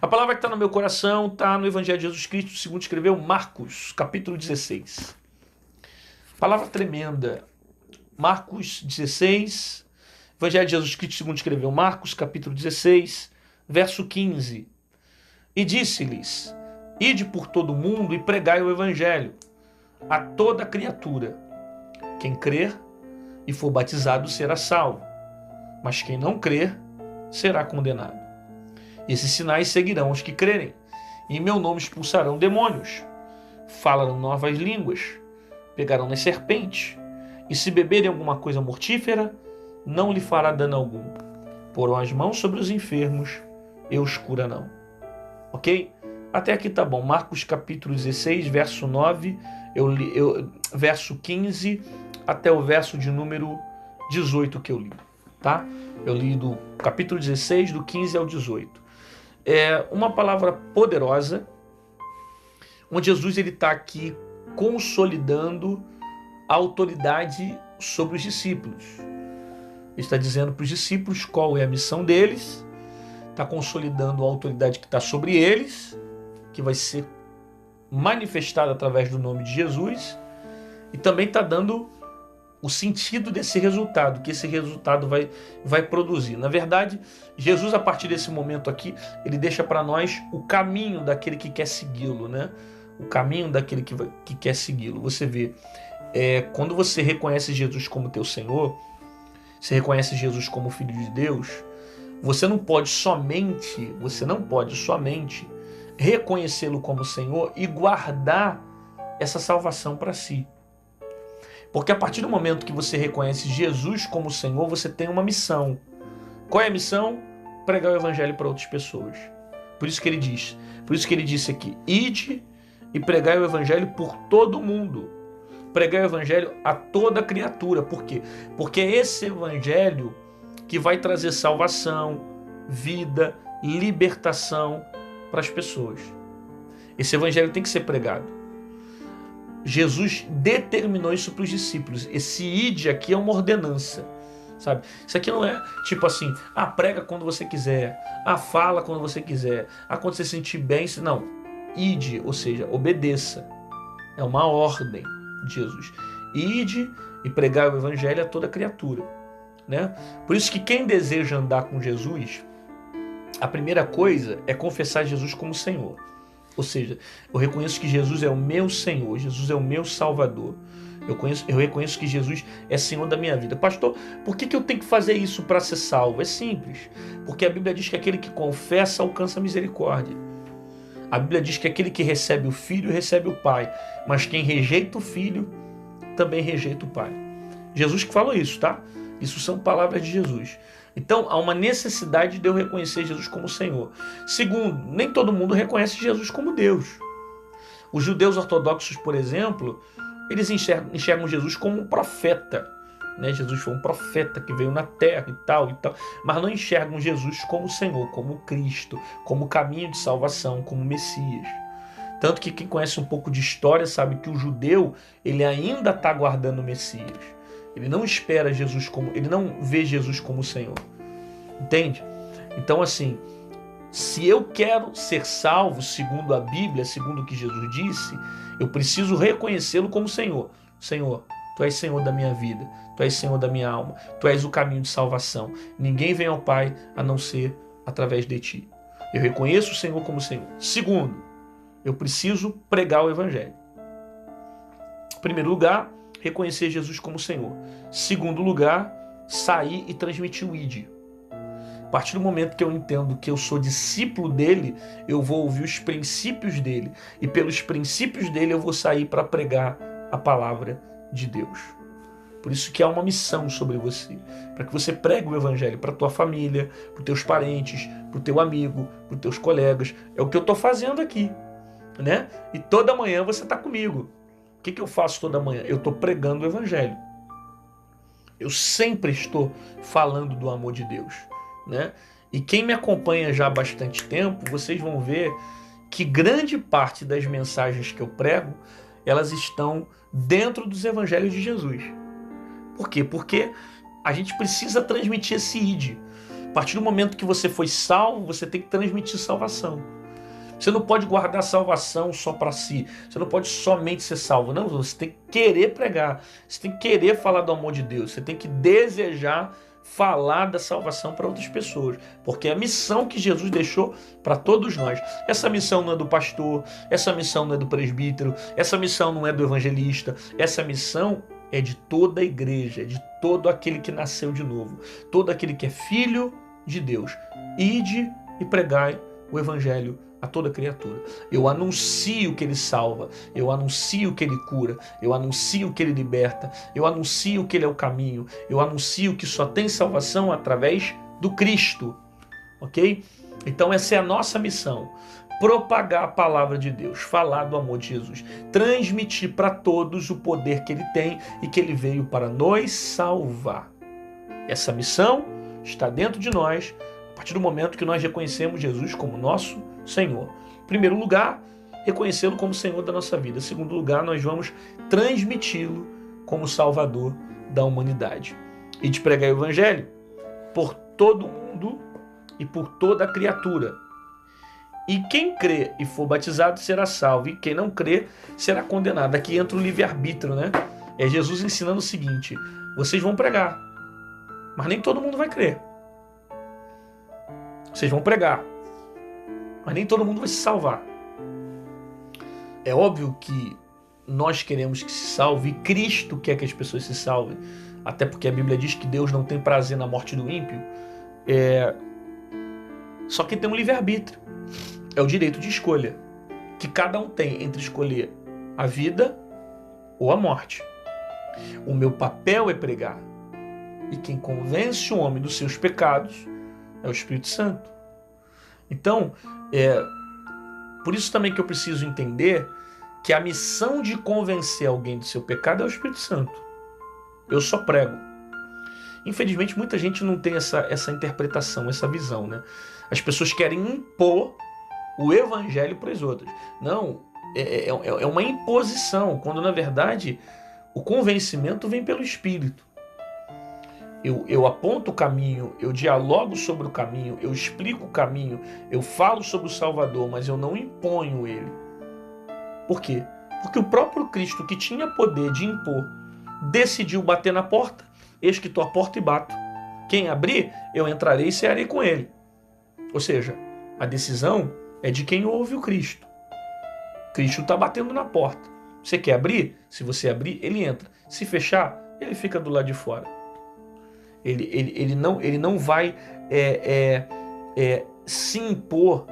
A palavra que está no meu coração está no Evangelho de Jesus Cristo, segundo escreveu Marcos, capítulo 16. Palavra tremenda. Marcos 16, Evangelho de Jesus Cristo, segundo escreveu Marcos, capítulo 16, verso 15. E disse-lhes: ide por todo o mundo e pregai o Evangelho a toda criatura. Quem crer e for batizado será salvo, mas quem não crer será condenado. Esses sinais seguirão os que crerem. Em meu nome expulsarão demônios, falarão novas línguas, pegarão nas serpentes, e se beberem alguma coisa mortífera, não lhe fará dano algum. Porão as mãos sobre os enfermos e os curarão. Ok? Até aqui tá bom. Marcos capítulo 16, verso 9, verso 15 até o verso de número 18 que eu li. Tá? Eu li do capítulo 16, do 15 ao 18. É uma palavra poderosa, onde Jesus está aqui consolidando a autoridade sobre os discípulos. Ele está dizendo para os discípulos qual é a missão deles, está consolidando a autoridade que está sobre eles, que vai ser manifestada através do nome de Jesus, e também está dando o sentido desse resultado, que esse resultado vai produzir. Na verdade, Jesus, a partir desse momento aqui, ele deixa para nós o caminho daquele que quer segui-lo, né? O caminho daquele que quer segui-lo. Você vê, quando você reconhece Jesus como teu Senhor, você reconhece Jesus como Filho de Deus, você não pode somente reconhecê-lo como Senhor e guardar essa salvação para si. Porque a partir do momento que você reconhece Jesus como Senhor, você tem uma missão. Qual é a missão? Pregar o Evangelho para outras pessoas. Por isso que ele disse aqui: ide e pregai o Evangelho por todo mundo. Pregai o Evangelho a toda criatura. Por quê? Porque é esse Evangelho que vai trazer salvação, vida, libertação para as pessoas. Esse Evangelho tem que ser pregado. Jesus determinou isso para os discípulos. Esse ide aqui é uma ordenança, sabe? Isso aqui não é tipo assim, prega quando você quiser, fala quando você quiser, quando você se sentir bem. Não, ide, ou seja, obedeça. É uma ordem de Jesus. Ide e pregar o Evangelho a toda criatura, né? Por isso que quem deseja andar com Jesus, a primeira coisa é confessar Jesus como Senhor. Ou seja, eu reconheço que Jesus é o meu Senhor, Jesus é o meu Salvador. Eu reconheço que Jesus é Senhor da minha vida. Pastor, por que eu tenho que fazer isso para ser salvo? É simples. Porque a Bíblia diz que aquele que confessa alcança a misericórdia. A Bíblia diz que aquele que recebe o Filho recebe o Pai. Mas quem rejeita o Filho também rejeita o Pai. Jesus que falou isso, tá? Isso são palavras de Jesus. Então, há uma necessidade de eu reconhecer Jesus como Senhor. Segundo, nem todo mundo reconhece Jesus como Deus. Os judeus ortodoxos, por exemplo, eles enxergam Jesus como um profeta, né? Jesus foi um profeta que veio na terra e tal, mas não enxergam Jesus como Senhor, como Cristo, como caminho de salvação, como Messias. Tanto que quem conhece um pouco de história sabe que o judeu, ele ainda está aguardando o Messias. Ele não espera Jesus ele não vê Jesus como Senhor. Entende? Então, assim, se eu quero ser salvo, segundo a Bíblia, segundo o que Jesus disse, eu preciso reconhecê-lo como Senhor. Senhor, Tu és Senhor da minha vida, Tu és Senhor da minha alma, Tu és o caminho de salvação. Ninguém vem ao Pai a não ser através de Ti. Eu reconheço o Senhor como Senhor. Segundo, eu preciso pregar o Evangelho. Em primeiro lugar, reconhecer Jesus como Senhor. Segundo lugar, sair e transmitir o ID. A partir do momento que eu entendo que eu sou discípulo dele, eu vou ouvir os princípios dele. E pelos princípios dele eu vou sair para pregar a palavra de Deus. Por isso que há uma missão sobre você. Para que você pregue o Evangelho para a tua família, para os teus parentes, para o teu amigo, para os teus colegas. É o que eu estou fazendo aqui, né? E toda manhã você está comigo. O que eu faço toda manhã? Eu estou pregando o Evangelho. Eu sempre estou falando do amor de Deus, né? E quem me acompanha já há bastante tempo, vocês vão ver que grande parte das mensagens que eu prego, elas estão dentro dos Evangelhos de Jesus. Por quê? Porque a gente precisa transmitir esse ID. partir do momento que você foi salvo, você tem que transmitir salvação. Você não pode guardar salvação só para si. Você não pode somente ser salvo. Não, você tem que querer pregar. Você tem que querer falar do amor de Deus. Você tem que desejar falar da salvação para outras pessoas. Porque é a missão que Jesus deixou para todos nós. Essa missão não é do pastor. Essa missão não é do presbítero. Essa missão não é do evangelista. Essa missão é de toda a igreja. É de todo aquele que nasceu de novo. Todo aquele que é filho de Deus. Ide e pregai o evangelho a toda criatura. Eu anuncio que ele salva, eu anuncio que ele cura, eu anuncio que ele liberta, eu anuncio que ele é o caminho, eu anuncio que só tem salvação através do Cristo, ok? Então essa é a nossa missão, propagar a palavra de Deus, falar do amor de Jesus, transmitir para todos o poder que ele tem e que ele veio para nos salvar. Essa missão está dentro de nós a partir do momento que nós reconhecemos Jesus como nosso Senhor. Em primeiro lugar, reconhecê-lo como Senhor da nossa vida. Em segundo lugar, nós vamos transmiti-lo como Salvador da humanidade. E de pregar o Evangelho por todo mundo e por toda a criatura. E quem crê e for batizado será salvo, e quem não crê será condenado. Aqui entra o livre-arbítrio, né? É Jesus ensinando o seguinte: vocês vão pregar, mas nem todo mundo vai crer. Vocês vão pregar, mas nem todo mundo vai se salvar. É óbvio que nós queremos que se salve, e Cristo quer que as pessoas se salvem, até porque a Bíblia diz que Deus não tem prazer na morte do ímpio. Só que tem um livre-arbítrio, é o direito de escolha, que cada um tem entre escolher a vida ou a morte. O meu papel é pregar, e quem convence o homem dos seus pecados é o Espírito Santo. Então, por isso também que eu preciso entender que a missão de convencer alguém do seu pecado é o Espírito Santo. Eu só prego. Infelizmente, muita gente não tem essa interpretação, essa visão, né? As pessoas querem impor o evangelho para as outras. Não, é uma imposição, quando na verdade o convencimento vem pelo Espírito. Eu aponto o caminho, eu dialogo sobre o caminho, eu explico o caminho, eu falo sobre o Salvador, mas eu não imponho ele. Por quê? Porque o próprio Cristo, que tinha poder de impor, decidiu bater na porta. Eis que estou à porta e bato. Quem abrir, eu entrarei e cearei com ele. Ou seja, a decisão é de quem ouve o Cristo. Cristo está batendo na porta. Você quer abrir? Se você abrir, ele entra. Se fechar, ele fica do lado de fora. Ele não vai se impor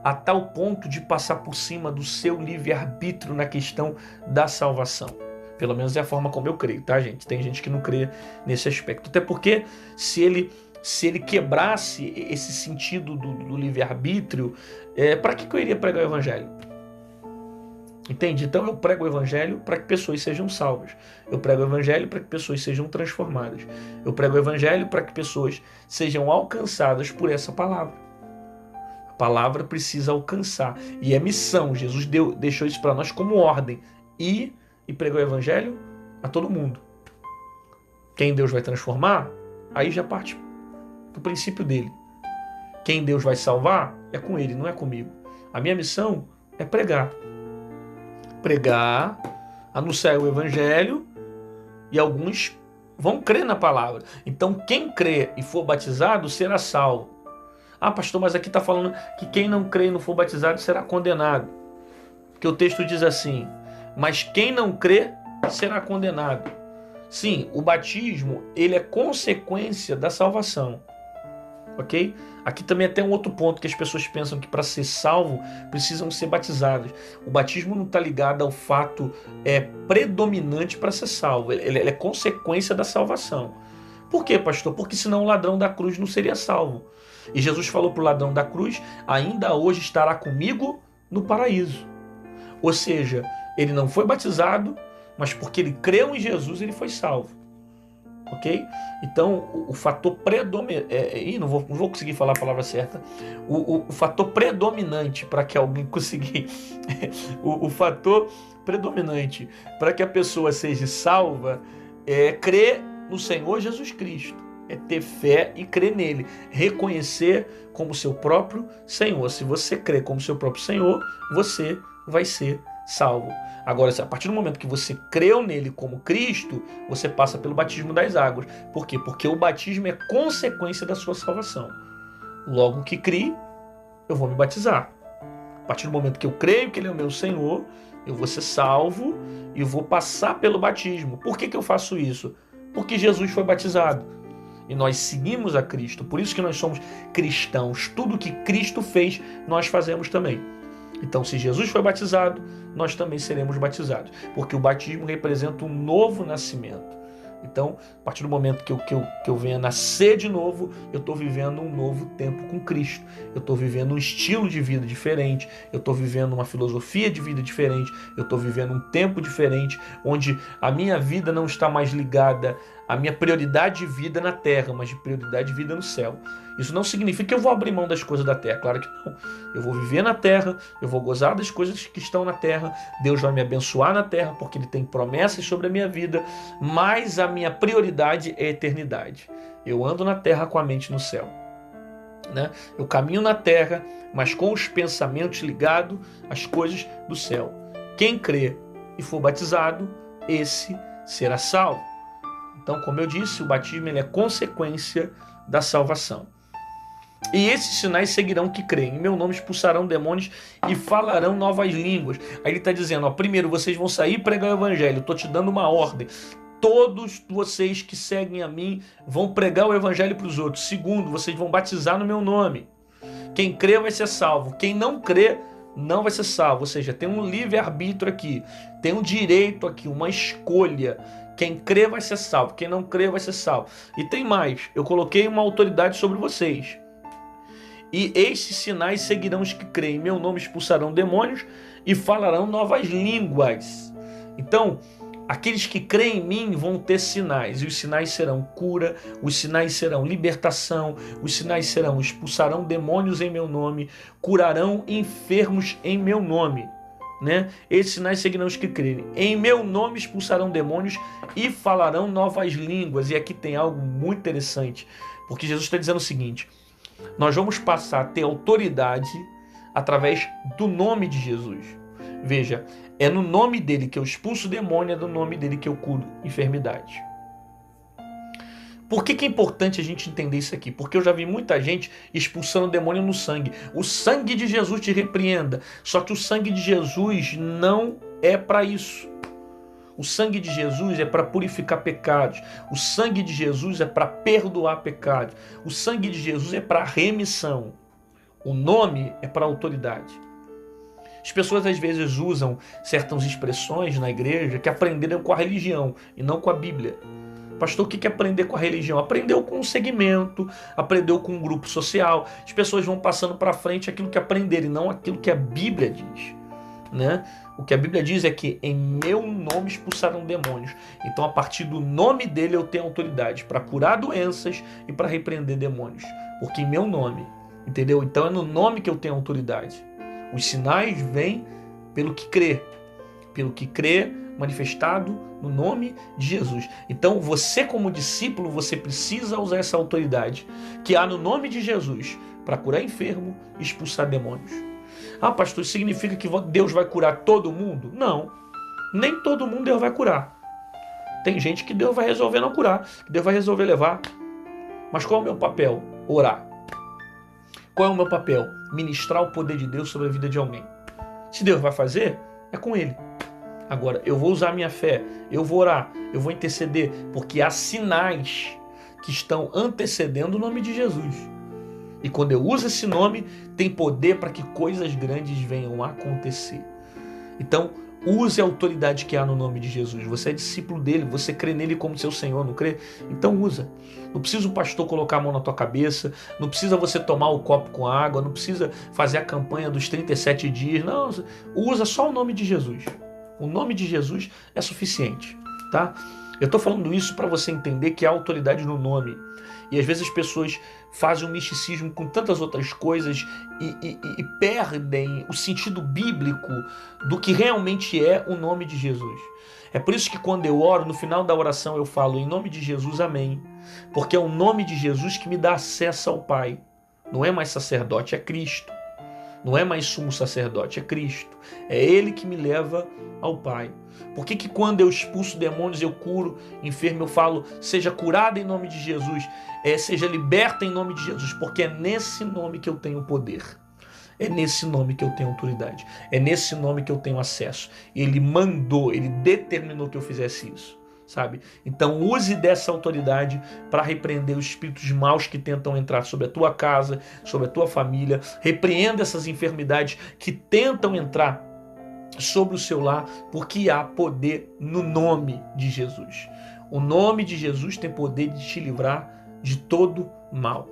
a tal ponto de passar por cima do seu livre-arbítrio na questão da salvação. Pelo menos é a forma como eu creio, tá, gente? Tem gente que não crê nesse aspecto. Até porque se ele quebrasse esse sentido do livre-arbítrio, para que eu iria pregar o evangelho? Entende? Então eu prego o evangelho para que pessoas sejam salvas. Eu prego o evangelho para que pessoas sejam transformadas. Eu prego o evangelho para que pessoas sejam alcançadas por essa palavra. A palavra precisa alcançar. E é missão. Jesus deixou isso para nós como ordem. Ir e pregar o evangelho a todo mundo. Quem Deus vai transformar, aí já parte do princípio dele. Quem Deus vai salvar é com ele, não é comigo. A minha missão é pregar. Pregar, anunciar o evangelho, e alguns vão crer na palavra. Então quem crê e for batizado será salvo. Ah, pastor, mas aqui está falando que quem não crê e não for batizado será condenado. Porque o texto diz assim: mas quem não crê será condenado. Sim, o batismo, ele é consequência da salvação. Ok? Aqui também tem um outro ponto, que as pessoas pensam que para ser salvo precisam ser batizados. O batismo não está ligado ao fato predominante para ser salvo. Ele é consequência da salvação. Por quê, pastor? Porque senão o ladrão da cruz não seria salvo. E Jesus falou para o ladrão da cruz: ainda hoje estará comigo no paraíso. Ou seja, ele não foi batizado, mas porque ele creu em Jesus, ele foi salvo. Ok? Então, o fator predominante... não vou conseguir falar a palavra certa. O fator predominante para que alguém conseguir... o fator predominante para que a pessoa seja salva é crer no Senhor Jesus Cristo. é ter fé e crer nele, reconhecer como seu próprio Senhor. Se você crer como seu próprio Senhor, você vai ser salvo. Agora, a partir do momento que você creu nele como Cristo, você passa pelo batismo das águas. Por quê? Porque o batismo é consequência da sua salvação. Logo que criei, eu vou me batizar. A partir do momento que eu creio que ele é o meu Senhor, eu vou ser salvo e vou passar pelo batismo. Por que eu faço isso? Porque Jesus foi batizado. E nós seguimos a Cristo. Por isso que nós somos cristãos. Tudo que Cristo fez, nós fazemos também. Então, se Jesus foi batizado, nós também seremos batizados. Porque o batismo representa um novo nascimento. Então, a partir do momento que eu venha nascer de novo, eu estou vivendo um novo tempo com Cristo. Eu estou vivendo um estilo de vida diferente, eu estou vivendo uma filosofia de vida diferente, eu estou vivendo um tempo diferente, onde a minha vida não está mais ligada à minha prioridade de vida na terra, mas de prioridade de vida no céu. Isso não significa que eu vou abrir mão das coisas da terra, claro que não. Eu vou viver na terra, eu vou gozar das coisas que estão na terra, Deus vai me abençoar na terra, porque Ele tem promessas sobre a minha vida, mas a minha prioridade é a eternidade. Eu ando na terra com a mente no céu. Né? Eu caminho na terra, mas com os pensamentos ligados às coisas do céu. Quem crê e for batizado, esse será salvo. Então, como eu disse, o batismo ele é consequência da salvação. E esses sinais seguirão que creem. Em meu nome expulsarão demônios e falarão novas línguas. Aí ele está dizendo, primeiro vocês vão sair e pregar o evangelho. Estou te dando uma ordem. Todos vocês que seguem a mim vão pregar o evangelho para os outros. Segundo, vocês vão batizar no meu nome. Quem crê vai ser salvo. Quem não crê não vai ser salvo. Ou seja, tem um livre-arbítrio aqui. Tem um direito aqui, uma escolha. Quem crê vai ser salvo. Quem não crê vai ser salvo. E tem mais. Eu coloquei uma autoridade sobre vocês. E estes sinais seguirão os que creem. Em meu nome expulsarão demônios e falarão novas línguas. Então, aqueles que creem em mim vão ter sinais. E os sinais serão cura, os sinais serão libertação, os sinais serão expulsarão demônios em meu nome, curarão enfermos em meu nome. Né? Esses sinais seguirão os que crerem. Em meu nome expulsarão demônios e falarão novas línguas. E aqui tem algo muito interessante, porque Jesus está dizendo o seguinte: nós vamos passar a ter autoridade através do nome de Jesus. Veja, é no nome dele que eu expulso o demônio, é no nome dele que eu curo enfermidade. Por que é importante a gente entender isso aqui? Porque eu já vi muita gente expulsando o demônio no sangue. O sangue de Jesus te repreenda. Só que o sangue de Jesus não é para isso. O sangue de Jesus é para purificar pecados. O sangue de Jesus é para perdoar pecados. O sangue de Jesus é para remissão. O nome é para autoridade. As pessoas às vezes usam certas expressões na igreja que aprenderam com a religião e não com a Bíblia. Pastor, o que é aprender com a religião? Aprendeu com um segmento, aprendeu com um grupo social. As pessoas vão passando para frente aquilo que aprenderam e não aquilo que a Bíblia diz. Né? O que a Bíblia diz é que em meu nome expulsarão demônios. Então, a partir do nome dele, eu tenho autoridade para curar doenças e para repreender demônios. Porque em meu nome, entendeu? Então, é no nome que eu tenho autoridade. Os sinais vêm pelo que crê. Pelo que crê, manifestado no nome de Jesus. Então, você como discípulo, você precisa usar essa autoridade que há no nome de Jesus para curar enfermo e expulsar demônios. Pastor, isso significa que Deus vai curar todo mundo? Não. Nem todo mundo Deus vai curar. Tem gente que Deus vai resolver não curar, que Deus vai resolver levar. Mas qual é o meu papel? Orar. Qual é o meu papel? Ministrar o poder de Deus sobre a vida de alguém. Se Deus vai fazer, é com Ele. Agora, eu vou usar a minha fé, eu vou orar, eu vou interceder, porque há sinais que estão antecedendo o nome de Jesus. E quando eu uso esse nome, tem poder para que coisas grandes venham a acontecer. Então, use a autoridade que há no nome de Jesus. Você é discípulo dele, você crê nele como seu Senhor, não crê? Então usa. Não precisa o pastor colocar a mão na tua cabeça, não precisa você tomar o copo com água, não precisa fazer a campanha dos 37 dias. Não, usa só o nome de Jesus. O nome de Jesus é suficiente, tá? Eu estou falando isso para você entender que há autoridade no nome. E às vezes as pessoas fazem um misticismo com tantas outras coisas e perdem o sentido bíblico do que realmente é o nome de Jesus. É por isso que quando eu oro, no final da oração eu falo em nome de Jesus, amém. Porque é o nome de Jesus que me dá acesso ao Pai. Não é mais sacerdote, é Cristo. Não é mais sumo sacerdote, é Cristo. É Ele que me leva ao Pai. Por que quando eu expulso demônios, eu curo enfermo, eu falo, seja curada em nome de Jesus, seja liberta em nome de Jesus? Porque é nesse nome que eu tenho poder. É nesse nome que eu tenho autoridade. É nesse nome que eu tenho acesso. Ele mandou, ele determinou que eu fizesse isso. Sabe? Então use dessa autoridade para repreender os espíritos maus que tentam entrar sobre a tua casa, sobre a tua família. Repreenda essas enfermidades que tentam entrar sobre o seu lar, porque há poder no nome de Jesus. O nome de Jesus tem poder de te livrar de todo mal.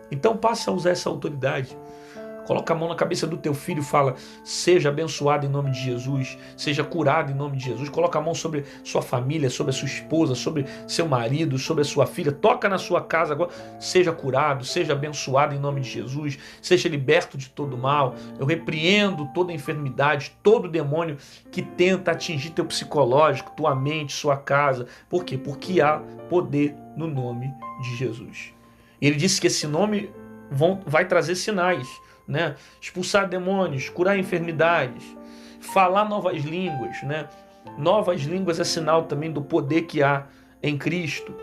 Então passa a usar essa autoridade. Coloca a mão na cabeça do teu filho e fala, seja abençoado em nome de Jesus, seja curado em nome de Jesus. Coloca a mão sobre sua família, sobre a sua esposa, sobre seu marido, sobre a sua filha. Toca na sua casa agora, seja curado, seja abençoado em nome de Jesus, seja liberto de todo mal. Eu repreendo toda enfermidade, todo demônio que tenta atingir teu psicológico, tua mente, sua casa. Por quê? Porque há poder no nome de Jesus. Ele disse que esse nome vai trazer sinais. Né? Expulsar demônios, curar enfermidades, falar novas línguas, né? Novas línguas é sinal também do poder que há em Cristo.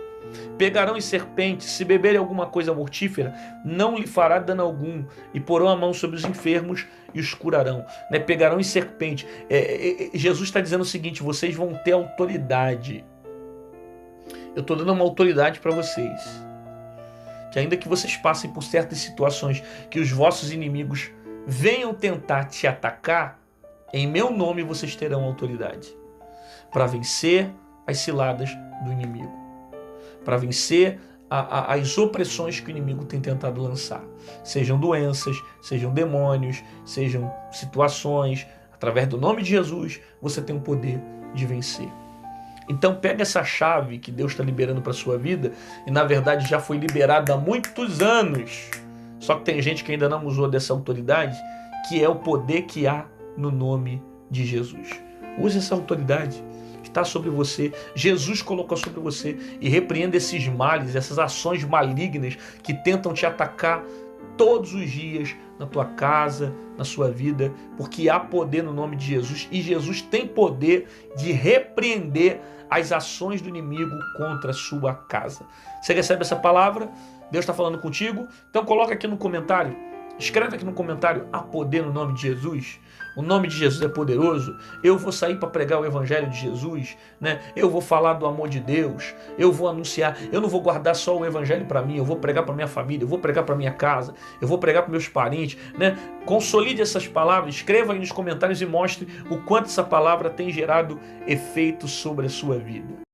Pegarão em serpentes, se beberem alguma coisa mortífera, não lhe fará dano algum, e porão a mão sobre os enfermos e os curarão. Né? Pegarão em serpente. Jesus está dizendo o seguinte, vocês vão ter autoridade. Eu estou dando uma autoridade para vocês. Que ainda que vocês passem por certas situações, que os vossos inimigos venham tentar te atacar, em meu nome vocês terão autoridade para vencer as ciladas do inimigo, para vencer as opressões que o inimigo tem tentado lançar, sejam doenças, sejam demônios, sejam situações. Através do nome de Jesus você tem o poder de vencer. Então pega essa chave que Deus está liberando para a sua vida e na verdade já foi liberada há muitos anos. Só que tem gente que ainda não usou dessa autoridade, que é o poder que há no nome de Jesus. Use essa autoridade que está sobre você. Jesus colocou sobre você e repreenda esses males, essas ações malignas que tentam te atacar todos os dias na tua casa, na sua vida, porque há poder no nome de Jesus e Jesus tem poder de repreender as ações do inimigo contra a sua casa. Você recebe essa palavra? Deus está falando contigo? Então coloca aqui no comentário, escreve aqui no comentário, há poder no nome de Jesus? O nome de Jesus é poderoso? Eu vou sair para pregar o evangelho de Jesus, né? Eu vou falar do amor de Deus, eu vou anunciar, eu não vou guardar só o evangelho para mim, eu vou pregar para minha família, eu vou pregar para minha casa, eu vou pregar para meus parentes, né? Consolide essas palavras, escreva aí nos comentários e mostre o quanto essa palavra tem gerado efeito sobre a sua vida.